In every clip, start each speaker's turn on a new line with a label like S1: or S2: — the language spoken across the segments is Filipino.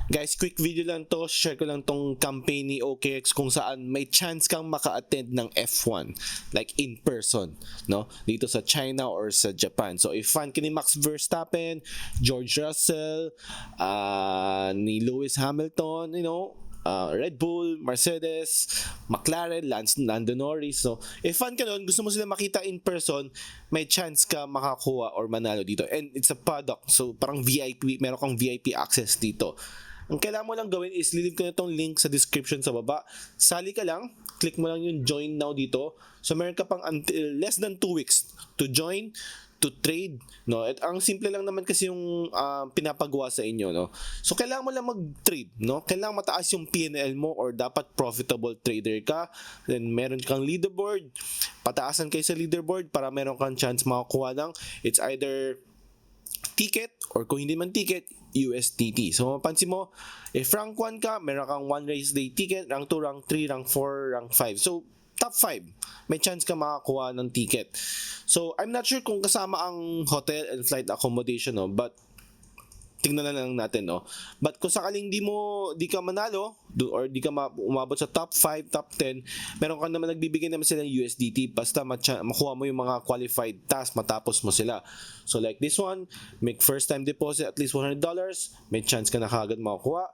S1: Guys, quick video lang to. Share ko lang tong campaign ni OKX kung saan may chance kang maka-attend ng F1 like in person, no? Dito sa China or sa Japan. So if fan ka ni Max Verstappen, George Russell, ni Lewis Hamilton, Red Bull, Mercedes, McLaren, Lando Norris. So, if fan ka nun, gusto mo sila makita in person, may chance ka makakuha or manalo dito. And it's a product. So, parang VIP, meron kang VIP access dito. Ang kailangan mo lang gawin is lilip ko na itong link sa description sa baba. Sali ka lang, click mo lang yung join now dito. So, meron ka pang until less than 2 weeks to join, to trade, no? At ang simple lang naman kasi yung pinapagawa sa inyo, no? So kailangan mo lang mag-trade, no? Kailangan mataas yung PNL mo or dapat profitable trader ka. Then meron kang leaderboard, pataasan kayo sa leaderboard para meron kang chance makakuha ng it's either ticket or kung hindi man ticket, USDT. So mapansin mo, if rank 1 ka, meron kang 1 race day ticket, rank 2, rank 3, rank 4, rank 5. So top 5, may chance ka makakuha ng ticket. So, I'm not sure kung kasama ang hotel and flight accommodation, no? But, tingnan na lang natin, no? But kung sakaling di ka manalo, or di ka umabot sa top 5, top 10, meron ka naman nagbibigay naman sila ng USDT, basta makuha mo yung mga qualified task, matapos mo sila. So, like this one, make first time deposit at least $100, may chance ka na kagad makakuha.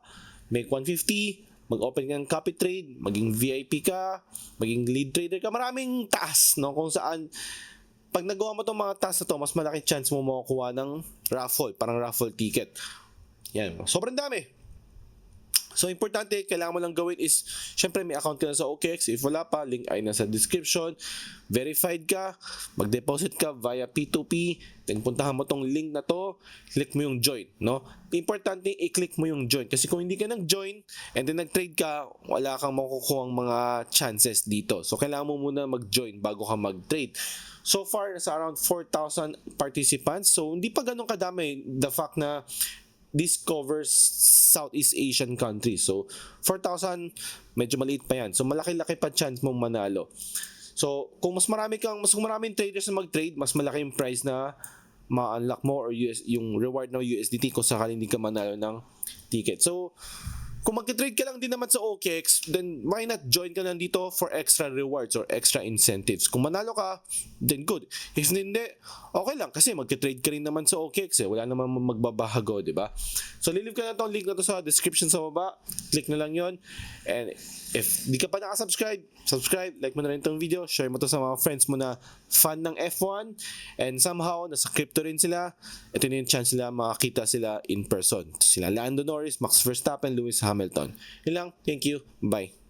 S1: Make 150, mag-open ka ng copy trade, maging VIP ka, maging lead trader ka, maraming task, no? Kung saan, pag nagawa mo itong mga task na to, mas malaki chance mo makukuha ng raffle, parang raffle ticket. Yan, sobrang dami. So, importante, kailangan mo lang gawin is, syempre may account ka na sa OKX. If wala pa, link ay nasa description. Verified ka, mag-deposit ka via P2P, then puntahan mo tong link na to, click mo yung join, no? Importante, i-click mo yung join. Kasi kung hindi ka nag-join, and then nag-trade ka, wala kang makukuha ang mga chances dito. So, kailangan mo muna mag-join bago ka mag-trade. So far, nasa around 4,000 participants. So, hindi pa ganun kadami. The fact na this covers Southeast Asian countries. So, 4,000, medyo maliit pa yan. So, malaki-laki pa chance mong manalo. So, kung mas maraming traders na mag-trade, mas malaki yung price na ma-unlock mo or yung reward ng USDT kung sakaling hindi ka manalo ng ticket. So, kung mag-trade ka lang din naman sa OKX, then why not join ka lang dito for extra rewards or extra incentives? Kung manalo ka, then good. If hindi, okay lang kasi mag-trade ka rin naman sa OKX Wala naman magbabago, di ba? So, lilip ka na itong link na to sa description sa baba. Click na lang yon. And if di ka pa nakasubscribe, subscribe, like mo na rin itong video, share mo to sa mga friends mo na fan ng F1, and somehow, nasa crypto rin sila, ito na yung chance nila makakita sila in person. Sila Lando Norris, Max Verstappen, Lewis Hamilton. Yun lang, thank you, bye.